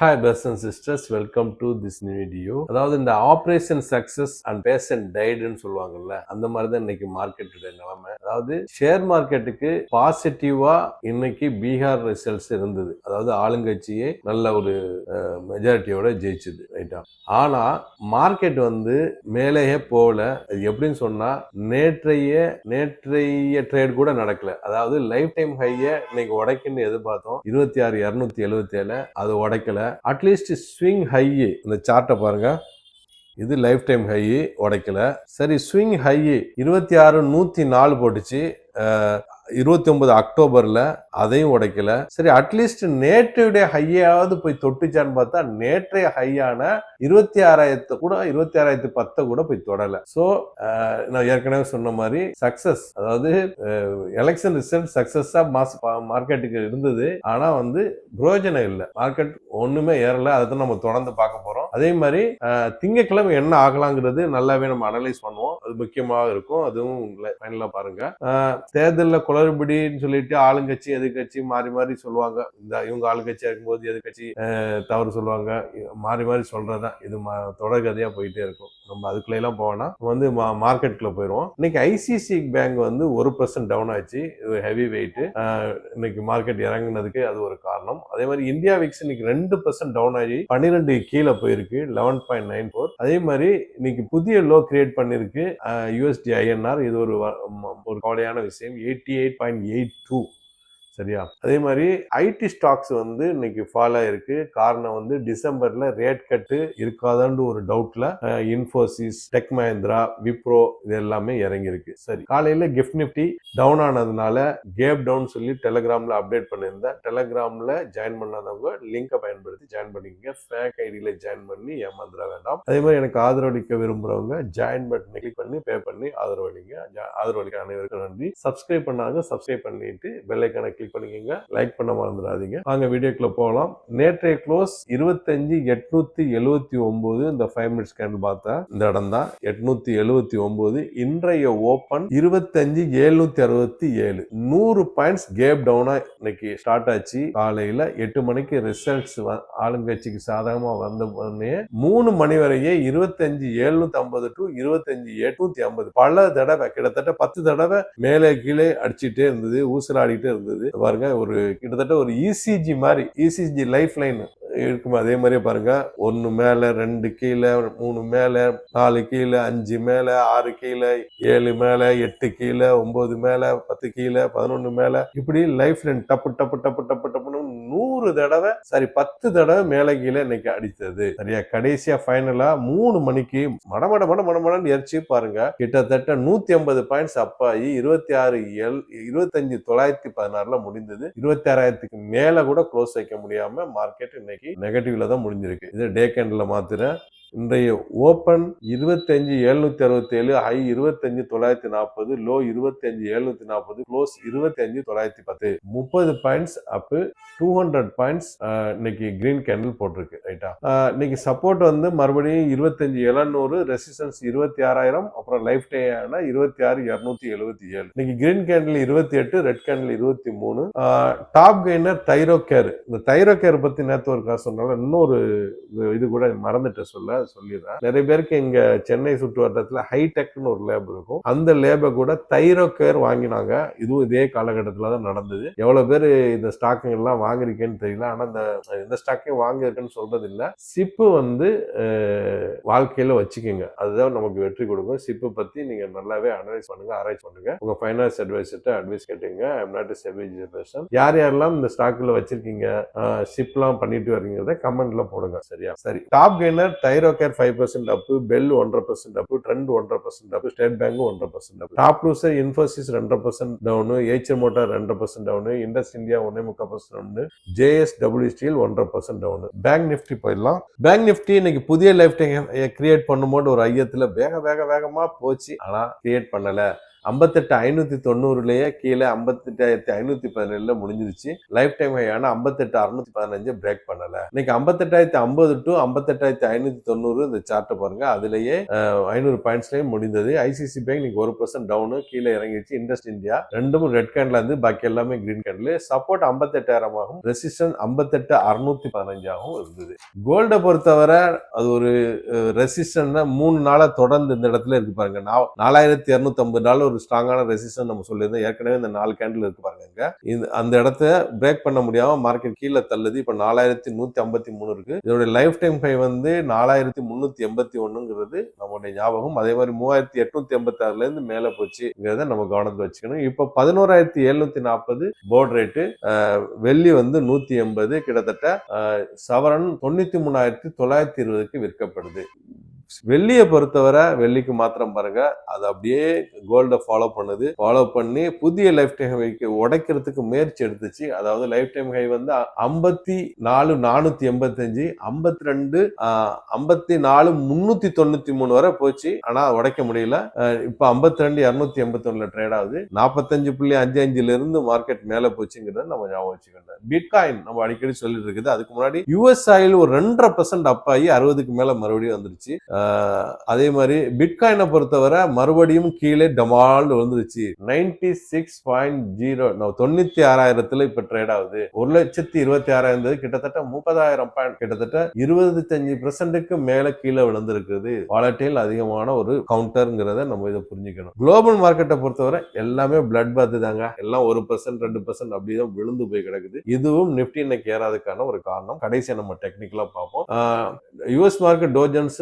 Hi brothers and sisters, welcome to this new video. அதாவது இந்த operation success and patient டைடுன்னு சொல்லுவாங்கல்ல, அந்த மாதிரி தான் இன்னைக்கு மார்க்கெட்டுடைய நிலைமை. அதாவது ஷேர் மார்க்கெட்டுக்கு பாசிட்டிவா இன்னைக்கு பீகார் ரிசல்ட்ஸ் இருந்தது. அதாவது ஆளுங்கட்சியே நல்ல ஒரு மெஜாரிட்டியோட ஜெயிச்சது, ரைட்டா? ஆனா மார்க்கெட் வந்து மேலேயே போகல. அது எப்படின்னு சொன்னா நேற்றைய ட்ரேட் கூட நடக்கல. அதாவது லைஃப் டைம் ஹையை இன்னைக்கு உடைக்குன்னு எதிர்பார்த்தோம். 26,277 அது உடைக்கல. அட்லீஸ்ட் ஸ்விங் ஹை, இந்த சார்ட்டை பாருங்க, இது லைஃப் டைம் ஹை உடைக்கல. சரி, ஸ்விங் ஹை 26,104 போட்டுச்சு 29 அக்டோபர்ல, அதையும் உடைக்கல. சரி, அட்லீஸ்ட் நேற்றைய ஹையாவது போய் தொட்டுச்சான்னு பார்த்தா நேற்றைய ஹையான 26,000 கூட 26,010 கூட போய் தொடல. சோ நான் ஏற்கனவே சொன்ன மாதிரி சக்சஸ், அதாவது எலெக்ஷன் ரிசல்ட் சக்சஸா மார்க்கெட்டுக்கு இருந்தது. ஆனா வந்து பிரயோஜனம் இல்லை, மார்க்கெட் ஒண்ணுமே ஏறல. அதை நம்ம தொடர்ந்து பார்க்க போறோம். அதே மாதிரி திங்கட்கிழமை என்ன ஆகலாங்கிறது நல்லாவே நம்ம அனலைஸ் பண்ணுவோம். அது முக்கியமாக இருக்கும். அதுவும் ஃபைனலா பாருங்க. தேர்தலில் குளறுபடின்னு சொல்லிட்டு ஆளுங்கட்சி எதிர்கட்சி மாறி மாறி சொல்லுவாங்க. இந்த இவங்க ஆளுங்கட்சியா இருக்கும்போது எதிர்கட்சி தவறு சொல்லுவாங்க. மாறி மாறி சொல்றதுதான் இது தொடர் கதையா போயிட்டே இருக்கும். நம்ம அதுக்குள்ள எல்லாம் போவோம்னா வந்து மார்க்கெட்டுக்குள்ள போயிடுவோம். இன்னைக்கு ஐசிசி பேங்க் வந்து 1% டவுன் ஆச்சு. இது ஹெவி வெயிட். இன்னைக்கு மார்க்கெட் இறங்குனதுக்கு அது ஒரு காரணம். அதே மாதிரி இந்தியா விக்ஸ் இன்னைக்கு 2% டவுன் ஆகி 12 கீழே போயிருக்கு, 11.94. அதே மாதிரி இன்னைக்கு புதிய லோ கிரியேட் பண்ணிருக்கு யூஎஸ்டி ஐஎன்ஆர். இது ஒரு கவலையான விஷயம், 88.82. சரியா? அதே மாதிரி ஐடி ஸ்டாக்ஸ் வந்து இன்னைக்கு ஃபால் ஆயிருக்கு. காரணம் வந்து டிசம்பர்ல ரேட் கட்டு இருக்காதான்னு ஒரு டவுட்ல இன்ஃபோசிஸ், டெக் மஹிந்திரா, விப்ரோ இது எல்லாமே இறங்கி இருக்கு. சரி, காலையில கிஃப்ட் நிஃப்டி டவுன் ஆனதுனால கேப் டவுன் சொல்லி டெலிகிராம்ல அப்டேட் பண்ணியிருந்தேன். டெலிகிராம்ல ஜாயின் பண்ணாதவங்க லிங்கை பயன்படுத்தி ஜாயின் பண்ணிக்கங்க. ஃபேக் ஐடியில ஜாயின் பண்ணி ஏமாந்துட வேண்டாம். அதே மாதிரி எனக்கு ஆதரவளிக்க விரும்புறவங்க ஜாயின் பட்டனை கிளிக் பண்ணி பே பண்ணி ஆதரவளிங்க. ஆதரவளிக்க அனைவருக்கும் நன்றி. சப்ஸ்கிரைப் பண்ணாங்க, சப்ஸ்கிரைப் பண்ணிட்டு பெல் ஐகானை கிளிக் பண்ணிக்கங்க. லைக் பண்ண மறந்துடாதீங்க. வாங்க வீடியோக்குள்ள போகலாம். நேற்றைய க்ளோஸ் 25,879. இந்த 5 மினிட்ஸ் கேண்டில் பார்த்தா இந்த இடம் தான் 879. இன்றைய ஓபன் 25,767. 100 பாயிண்ட்ஸ் கேப் டவுனா இன்னைக்கு ஸ்டார்ட் ஆச்சு. காலையில 8 மணிக்கு ரிசல்ட்ஸ் ஆளுங்கட்சிக்கு சாதகமா வந்த உடனே 3 மணி வரையே 25,750 டு 25,850 பல தடவை, கிட்டத்தட்ட 10 தடவை மேலே கீழே அடிச்சுட்டே இருந்தது, ஊசலாடிட்டே இருந்தது. பாருங்க, ஒரு கிட்டத்தட்ட ஒரு இசிஜி மாதிரி, இசிஜி லைஃப் லைன் இருக்கும். அதே மாதிரியே பாருங்க, 1 மேல, 2 கீழே, 3 மேல, 4 கீழே, 5 மேல, 6 கீழே, 7 மேல, 8 கீழே, 9 மேல, 10 கீழே, 11 மேல, இப்படி லைஃப் லைன் டப்பு டப்பு டப்பு டப்பு டப்புன்னு 100 தடவை, சரி 10 தடவை மேல கீழே இன்னைக்கு அடித்தது. சரியா? கடைசியா ஃபைனலா 3 மணிக்கு மடமடன்னு எரிச்சு பாருங்க, கிட்டத்தட்ட 150 பாயிண்ட்ஸ் அப்பாயி 25,916 முடிந்தது. 26,000 மேல கூட க்ளோஸ் வைக்க முடியாம மார்க்கெட் இன்னைக்கு நெகட்டிவ்ல தான் முடிஞ்சிருக்கு. இது டே கேண்டில்ல மாத்துறேன். இன்றைய open 25,767, high 25,940, low 25,740, close 25,910. 30 points அப், 200 பாயிண்ட்ஸ் இன்னைக்கு கிரீன் கேண்டில் போட்டிருக்கு, ரைட்டா? இன்னைக்கு சப்போர்ட் வந்து மறுபடியும் 25,700, ரெசிஸ்டன்ஸ் 26,000, அப்புறம் லைஃப் டே ஆன 26,277. இன்னைக்கு green candle 28, red candle 23. Top gainer Thyrocare. இந்த தைரோகேர் பத்தி நேற்று ஒரு காசு சொன்னால இன்னொரு இது கூட மறந்துட்டு சொல்லிடுறேன். நிறைய பேருக்கு இங்க சென்னை சுற்று வட்டத்துல ஹைடெக்னு ஒரு லேப் இருக்கும். அந்த லேபை கூட தைரோகேர் வாங்கினாங்க. இதுவும் இதே காலகட்டத்துல தான் நடந்தது. எவ்வளவு பேர் இந்த ஸ்டாக்குங்க எல்லாம் வாங்கிருக்கேன்னு தெரியல. ஆனா இந்த ஸ்டாக்கையும் வாங்கிருக்குன்னு சொல்றது இல்ல. சிப்பு வந்து வாழ்க்கையில வச்சுக்கோங்க, அதுதான் நமக்கு வெற்றி கொடுக்கும். சிப்பு பத்தி நீங்க நல்லாவே அனலைஸ் பண்ணுங்க, ஆராய்ச்சி பண்ணுங்க. உங்க ஃபைனான்ஸ் அட்வைசர்ட்ட அட்வைஸ் கேட்டுங்க. I am not a SEBI person. யார் யாரெல்லாம் இந்த ஸ்டாக்ல வச்சிருக்கீங்க, ஷிப்லாம் பண்ணிட்டு வரீங்கிறத கமெண்ட்ல போடுங்க. சரியா? சரி, top gainer Thyrocare 5% up, BEL 1% up, Trent 1% up, state bank 1% up. Top loser Infosys 2% down, Eicher motor 2% down, Indus India 1.25% down, JSW steel 1% down. Bank Nifty போயிடலாம். பேங்க் நிஃப்டி இன்னைக்கு புதிய லைஃப் டைம் கிரியேட் பண்ணும்போது ஒரு ஐயத்துல வேகமா போச்சு. ஆனா கிரியேட் பண்ணல. 58,590லயே கீழே 58,517 முடிஞ்சிருச்சு. லைஃப் டைம் ஹையான 58,615 பிரேக் பண்ணல. இன்னைக்கு 58,050 டு 58,590 இந்த சார்ட்டை பாருங்க. அதுலயே 500 பாயிண்ட்ஸ்லயே முடிந்தது. ஐசிசி பேங்க் இன்னைக்கு 1% டவுனு கீழே இறங்கிடுச்சு. இண்டஸ்ட் இந்தியா ரெண்டும் ரெட் கேண்ட்ல இருந்து பாக்கி எல்லாமே கிரீன் கேண்ட்ல. சப்போர்ட் 58,000 ஆகும், ரெசிஸ்டன்ஸ் 58,615 ஆகவும் இருந்தது. கோல்டை பொறுத்தவரை அது ஒரு ரெசிஸ்டன்ட் 3 நாளா தொடர்ந்து இந்த இடத்துல இருக்கு பாருங்க. $4,250 ஒரு ஸ்ட்ராங்கான ரெசிஸ்டன்ஸ் நம்ம சொல்லியிருந்தோம். ஏற்கனவே இந்த 4 கேண்டில் இருக்கு பாருங்க. அந்த இடத்த பிரேக் பண்ண முடியாம மார்க்கெட் கீழே தள்ளுது. இப்ப 4,153 இருக்கு. இதோட லைஃப் டைம் ஹை வந்து 4,381 நம்மளுடைய ஞாபகம். அதே மாதிரி 3,886 இருந்து மேல போச்சுங்கிறத நம்ம கவனத்தில் வச்சுக்கணும். இப்ப 11,740 போர்ட் ரேட்டு. வெள்ளி வந்து 180, கிட்டத்தட்ட சவரன் 93,920 விற்கப்படுது. வெள்ளியை பொறுத்தவரை வெள்ளிக்கு மாத்திரம் பாருங்க, அது அப்படியே கோல்ட ஃபாலோ பண்ணுது. ஃபாலோ பண்ணி புதிய லைஃப் டைம் ஹைக்கு உடைக்கிறதுக்கு முயற்சி எடுத்துச்சு. அதாவது லைஃப் டைம் ஹை வந்து 54,485, 52, 54,393 வரை போச்சு. ஆனா உடைக்க முடியல. இப்ப 52,281 ட்ரேட் ஆகுது. 45.55 இருந்து மார்க்கெட் மேல போச்சுங்கிறத நம்ம ஞாபகம் வச்சுக்கணும். பிட்காயின் நம்ம அடிக்கடி சொல்லிட்டு இருக்குது. அதுக்கு முன்னாடி யூஎஸ் ஆயில் ஒரு 2.5% அப் ஆகி 60க்கு மேல மறுபடியும் வந்துருச்சு. அதே மாதிரி பிட்காயினை பொறுத்தவரை மறுபடியும் கீழே டமால்னு விழுந்துருச்சு. 96.0 96,000 இப்ப ட்ரேட் ஆகுது. 1,26,000 கிட்டத்தட்ட 30,000 பாயிண்ட், கிட்டத்தட்ட 25% மேல கீழே விழுந்திருக்குது. வாலட்டைல் அதிகமான ஒரு கவுண்டர்ங்கிறத நம்ம இதை புரிஞ்சுக்கணும். குளோபல் மார்க்கெட்டை பொறுத்தவரை எல்லாமே பிளட் பாத் தாங்க. எல்லாம் 1% 2% அப்படிதான் விழுந்து போய் கிடக்குது. இதுவும் நிப்டி இன்னைக்கு ஏறாதுக்கான ஒரு காரணம். கடைசியா நம்ம டெக்னிக்கலா பார்ப்போம். US market Dow Jones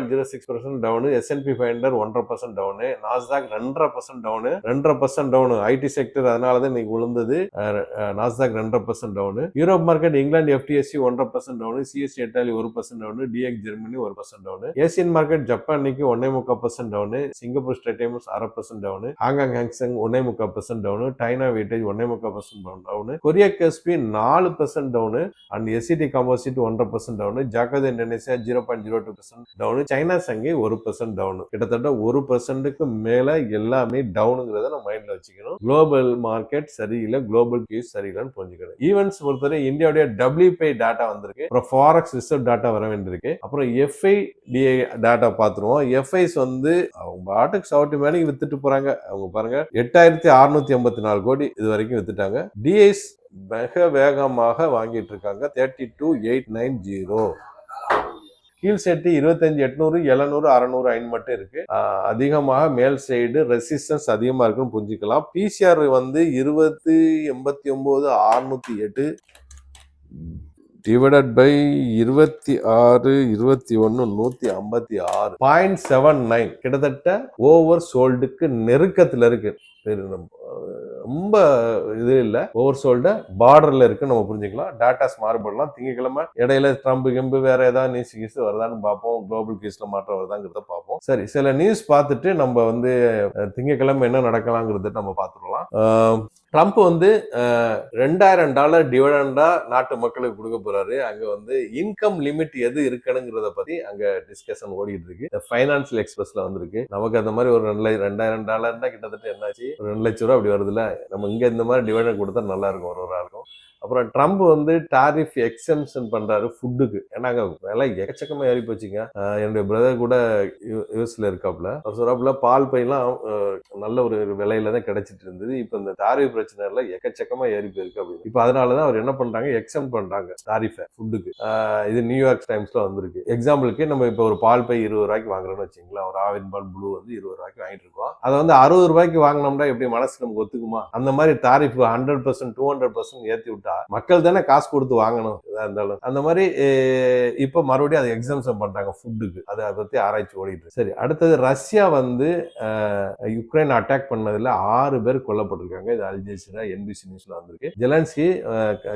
0.06% down, S&P 500 1.5% down, Nasdaq 2.5% down, 2.5% down. IT sector அதனாலதான் இன்னைக்கு விழுந்தது. Nasdaq 2.5% down. Europe market England FTSE 1.5% டவுன், CSE Italy 1% down, DX Germany 1% down. Asian market Japan இன்னைக்கு 1.25% down, Singapore straits times 0.5% down, Hong Kong Hang Seng 1.25% down, Taiwan weightage 1.25% down, Korea KSP 4% down, and SCT composite 1.5% down, Jakarta Indonesia 0.02% down, China சங்கை 1% down. கிட்டத்தட்ட 1%க்கு மேல எல்லாமே டவுனுங்கிறத நம்ம மைண்ட்ல வச்சுக்கணும். Global market சரியில்லை, global case சரியில்லைன்னு புரிஞ்சுக்கணும். ஈவென்ட்ஸ் பொறுத்தவரை இந்தியாவுடைய WPI டேட்டா வந்திருக்கு, அப்புறம் ஃபாரெக்ஸ் ரிசர்வ் டேட்டா வர வேண்டியிருக்கு, அப்புறம் FIDI டேட்டா பார்த்துருவோம். FIs வந்து அவங்க பாட்டுக்கு சவுட்டி மேலே வித்துட்டு போறாங்க. அவங்க பாருங்க 8,684 கோடி இது வரைக்கும் வித்துட்டாங்க. DIs மிக வேகமாக வாங்கிட்டு இருக்காங்க. 32,890. கீழ் செட்டு 25,800, 700, 600 ஐன் மட்டும் இருக்கு. அதிகமாக மேல் சைடு ரெசிஸ்டன்ஸ் அதிகமா இருக்குன்னு புரிஞ்சுக்கலாம். PCR வந்து 20,89,608 டிவைடட் பை 26, 21, 156, 0.79 கிட்டத்தட்ட ஓவர் சோல்டுக்கு நெருக்கத்துல இருக்கு. ரொம்ப இது இல்ல, ஓவர் சோல்ட பார்டர்ல இருக்கு நம்ம புரிஞ்சுக்கலாம். டாட்டாஸ் மாறுபடலாம். திங்கக்கிழமை இடையில ட்ரம்ப் கெம்பு வேற ஏதாவது நியூஸ் கீஸ் வருதான்னு பார்ப்போம். குளோபல் கேஸ்ல மாற்றம் வருதாங்கிறத பார்ப்போம். சரி, சில நியூஸ் பார்த்துட்டு நம்ம வந்து திங்கக்கிழமை என்ன நடக்கலாங்கிறத நம்ம பார்த்துடலாம். ட்ரம்ப் வந்து $2,000 டிவிடெண்டா நாட்டு மக்களுக்கு கொடுக்க போறாரு. அங்க வந்து இன்கம் லிமிட் எது இருக்கணுங்கிறத பத்தி அங்க டிஸ்கஷன் ஓடிட்டு இருக்கு. ஃபைனான்சியல் எக்ஸ்பிரஸ்ல வந்திருக்கு. நமக்கு அந்த மாதிரி ஒரு $2,000 கிட்டத்தட்ட என்னாச்சு, ஒரு 2 லட்சம் ரூபாய் அப்படி வருதுல. நம்ம இங்க இந்த மாதிரி டிவிடெண்ட் கொடுத்தா நல்லா இருக்கும் ஒரு ஆளுக்கும். அப்புறம் ட்ரம்ப் வந்து டாரிஃப் எக்ஸம்ஷன் பண்றாரு ஃபுட்டுக்கு. ஏன்னா விலை எக்கச்சக்கமா ஏறி போச்சுங்க. என்னுடைய பிரதர் கூட யூஎஸ்ல இருக்காப்ல. அவர் சொல்றாப்புல பால் பையெல்லாம் நல்ல ஒரு விலையில தான் கிடைச்சிட்டு இருந்தது. இப்ப இந்த டாரிஃப் பிரச்சனை எல்லாம் எக்கச்சக்கமா ஏறி போயிருக்கு அப்படின்னு. இப்ப அதனாலதான் அவர் என்ன பண்றாங்க, எக்ஸம் பண்றாங்க டாரிஃபை ஃபுட்டுக்கு. இது நியூயார்க் டைம்ஸ்ல வந்திருக்கு. எக்ஸாம்பிளுக்கு நம்ம இப்ப ஒரு பால் பை 20 ரூபாய்க்கு வாங்குறோம்னு வச்சுங்களா, ஒரு ஆவின் பால் ப்ளூ வந்து 20 ரூபாய்க்கு வாங்கிட்டு இருக்கோம். அதை வந்து 60 ரூபாய்க்கு வாங்கினோம்னா எப்படி மனசு நமக்கு ஒத்துக்குமா? அந்த மாதிரி டாரிஃப் 100%, 200% ஏத்தி விட்டா மக்கள் தானே காசு கொடுத்து வாங்கணும். இருந்தாலும் அந்த மாதிரி இப்ப மறுபடியும் அதை எக்ஸம்ஷன் பண்றாங்க ஃபுட்டுக்கு. அதை பத்தி ஆராய்ச்சி ஓடிட்டு. சரி, அடுத்தது ரஷ்யா வந்து யுக்ரைன் அட்டாக் பண்ணதுல 6 பேர் கொல்லப்பட்டிருக்காங்க. இது அல் ஜசீரா NBC நியூஸ்ல வந்திருக்கு. ஜெலன்ஸ்கி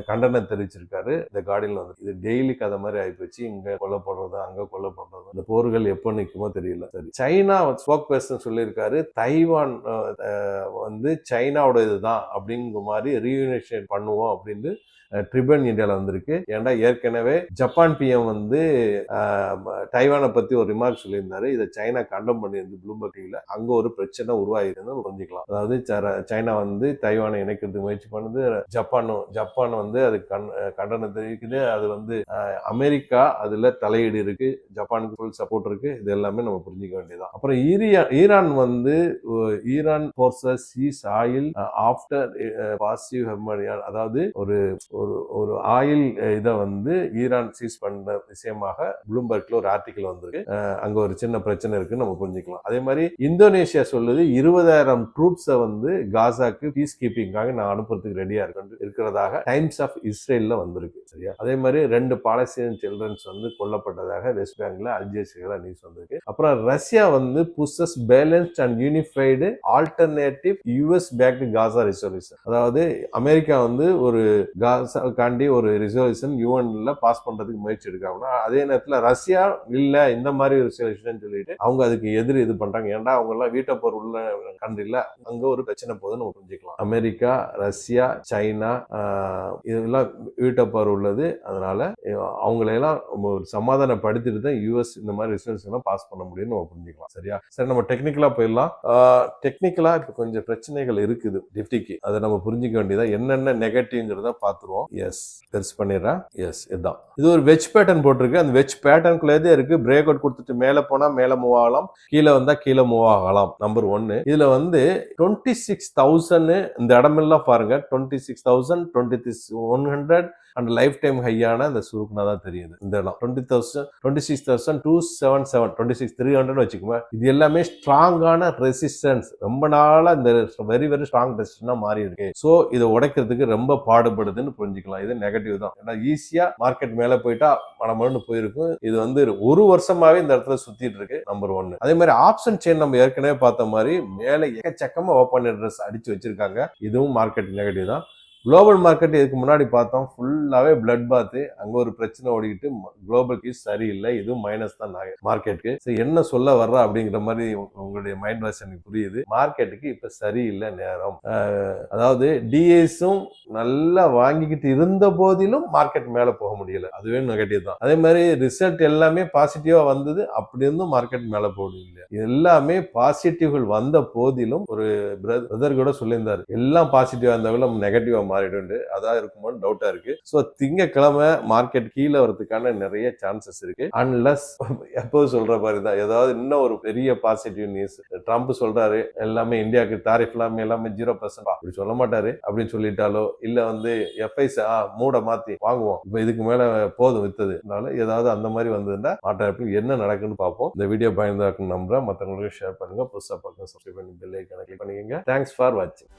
கண்டனம் தெரிவிச்சிருக்காரு. இந்த கார்டியன்ல வந்து இது டெய்லி கதை மாதிரி ஆயிப்போச்சு. இங்க கொல்லப்படுறது, அங்க கொல்லப்படுறது. இந்த போர்கள் எப்போ நிற்குமோ தெரியல. சரி, சைனா ஸ்போக் பர்சன் சொல்லியிருக்காரு, தைவான் வந்து சைனாவோட இதுதான் அப்படிங்கிற மாதிரி ரீயூனைசேட் பண்ணுவோம் அப்படின்னு ட்ரிபியூன் இந்தியாவில் வந்திருக்கு. ஏன்டா ஏற்கனவே ஜப்பான் பிஎம் வந்து டைவானை பத்தி ஒரு ரிமார்க் சொல்லியிருந்தாரு. இதை சைனா கண்டம் பண்ணியிருந்து ப்ளூம்பர்க் டிவில. அங்க ஒரு பிரச்சனை உருவாகிருக்குன்னு புரிஞ்சுக்கலாம். அதாவது சைனா வந்து தைவானை இணைக்கிறதுக்கு முயற்சி பண்ணுது. ஜப்பான் வந்து அது கண்டனம் தெரிவிக்குது. அது வந்து அமெரிக்கா அதுல தலையீடு இருக்கு. ஜப்பானுக்கு ஃபுல் சப்போர்ட் இருக்கு. இது எல்லாமே நம்ம புரிஞ்சுக்க வேண்டியதான். அப்புறம் ஈரான் வந்து Iran forces seize oil after passive ஹெர்மோனியான், அதாவது ஒரு ஆயில் இதை வந்து ஈரான் சீஸ் பண்ண விஷயமாக ப்ளூம்பர்க்ல ஒரு ஆர்டிகல் வந்திருக்கு. அங்க ஒரு சின்ன பிரச்சனை இருக்குன்னு நம்ம புரிஞ்சுக்கலாம். அதே மாதிரி இந்தோனேஷியா சொல்லுது 20,000 ட்ரூப்ஸை வந்து காசாக்கு பீஸ் கீப்பிங்காக நான் அனுப்புறதுக்கு ரெடியா இருக்கிறதாக டைம்ஸ் ஆஃப் இஸ்ரேல்ல வந்திருக்கு. சரியா? அதே மாதிரி 2 பாலஸ்தீன் சில்ட்ரன்ஸ் வந்து கொல்லப்பட்டதாக வெஸ்ட் பேங்க்ல அல்ஜெசீரா நியூஸ் வந்திருக்கு. அப்புறம் ரஷ்யா வந்து pushes balanced and unified alternative US backed Gaza resolution, அதாவது அமெரிக்கா வந்து ஒரு காசாக்காண்டி ஒரு ரெசல்யூஷன் யூஎன்ல பாஸ் பண்றதுக்கு முயற்சி எடுக்காங்கன்னா, அதே நேரத்தில் ரஷ்யா இல்ல இந்த மாதிரி ஒரு ரெசல்யூஷன் சொல்லிட்டு அவங்க அதுக்கு எதிர் இது பண்றாங்க. ஏன்டா அவங்க எல்லாம் வீட்டை போர் உள்ள கண்ட்ரில அங்க ஒரு பிரச்சனை போகுதுன்னு நம்ம புரிஞ்சுக்கலாம். அமெரிக்கா, ரஷ்யா, சைனா இதெல்லாம் வீட்டை போர் உள்ளது. அதனால அவங்களையெல்லாம் சமாதானப்படுத்திட்டு தான் யூஎஸ் இந்த மாதிரி ரெசல்யூஷன் எல்லாம் பாஸ் பண்ண முடியும்னு நம்ம புரிஞ்சுக்கலாம். சரியா? சரி, நம்ம டெக்னிக்கலா போயிடலாம். டெக்னிக்கலா இப்ப கொஞ்சம் பிரச்சனைகள் இருக்குது நிஃப்டிக்கு. அதை நம்ம புரிஞ்சுக்க வேண்டியதா என்னென்ன நெகட்டிவ்ங்கிறத பார்த்துருவோம். எஸ், பெருசு பண்ணிடுறேன். எஸ், இதுதான். இது ஒரு வெஜ் பேட்டர்ன் போட்டிருக்கு. அந்த வெஜ் பேட்டர்னுக்குள்ளே இருக்கு. பிரேக் அவுட் கொடுத்துட்டு மேல போனா மேல மூவ் ஆகலாம், கீழே வந்தா கீழே மூவ் ஆகலாம். நம்பர் 1. இதுல வந்து 26,000 இந்த இடமெல்லாம் பாருங்க. 26,000, 26,100 அண்ட் லைஃப் டைம் ஹையான இந்த சுருக்குனா தான் தெரியுது. இந்த இடம் 26,277, 26,300 வச்சுக்கோங்க. இது எல்லாமே ஸ்ட்ராங்கான ரெசிஸ்டன்ஸ். ரொம்ப நாளா இந்த வெரி வெரி ஸ்ட்ராங் ரெசிஸ்டன்ஸா மாறி இருக்கு. சோ இதை உடைக்கிறதுக்கு ரொம்ப பாடுபடுதுன்னு புரிஞ்சுக்கலாம். இது நெகட்டிவ் தான். ஏன்னா ஈஸியா மார்க்கெட் மேல போயிட்டா மனமனு போயிருக்கும். இது வந்து ஒரு வருஷமாவே இந்த இடத்துல சுத்திட்டு இருக்கு. நம்பர் 1. அதே மாதிரி ஆப்ஷன் செயின் நம்ம ஏற்கனவே பார்த்த மாதிரி மேல எக்கச்சக்கமா ஓப்பன் அட்ரஸ் அடிச்சு வச்சிருக்காங்க. இதுவும் மார்க்கெட் நெகட்டிவ் தான். குளோபல் மார்க்கெட் இதுக்கு முன்னாடி பார்த்தோம், ஃபுல்லாவே பிளட் பாத். அங்க ஒரு பிரச்சனை ஓடிக்கிட்டு குளோபல் கீஸ் சரியில்லை. இதுவும் மைனஸ் தான் மார்க்கெட்டுக்கு. சரி, என்ன சொல்ல வர்றா அப்படிங்கிற மாதிரி உங்களுடைய மைண்ட் வாஷ் எனக்கு புரியுது. மார்க்கெட்டுக்கு இப்ப சரியில்லை நேரம். அதாவது டிஎஸும் நல்லா வாங்கிக்கிட்டு இருந்த போதிலும் மார்க்கெட் மேல போக முடியல. அதுவே நெகட்டிவ் தான். அதே மாதிரி ரிசல்ட் எல்லாமே பாசிட்டிவா வந்தது. அப்படி இருந்தும் மார்க்கெட் மேல போக முடியல. எல்லாமே பாசிட்டிவ்கள் வந்த போதிலும் ஒரு பிரதர் கூட சொல்லியிருந்தாரு, எல்லாம் பாசிட்டிவா இருந்தாலும் நம்ம நெகட்டிவா மாறிடு. அதான் இருக்குமோன்னு டவுட்டா இருக்கு. சோ திங்கக்கிழமை மார்க்கெட் கீழே வரதுக்கான நிறைய சான்சஸ் இருக்கு. அன்லஸ் எப்போது சொல்ற மாதிரி தான் ஏதாவது இன்னும் ஒரு பெரிய பாசிட்டிவ் நியூஸ். ட்ரம்ப் சொல்றாரு எல்லாமே இந்தியாவுக்கு டாரிஃப் எல்லாமே 0% அப்படி சொல்ல மாட்டாரு. அப்படின்னு சொல்லிட்டாலோ இல்ல வந்து எஃப்ஐஸ் மூட மாத்தி வாங்குவோம், இப்ப இதுக்கு மேல போதும் வித்தது, ஏதாவது அந்த மாதிரி வந்ததுன்னா மாட்டாரு. என்ன நடக்குன்னு பார்ப்போம். இந்த வீடியோ பயனுள்ளதா இருக்குன்னு நம்புறேன். மற்றவங்களுக்கு ஷேர் பண்ணுங்க. புதுசா பார்க்க சப்ஸ்கிரைப் பண்ணி பெல் ஐகானை கிளிக் பண்ணிக்கங்க. தேங்க்ஸ் ஃபார் வாட்சிங்.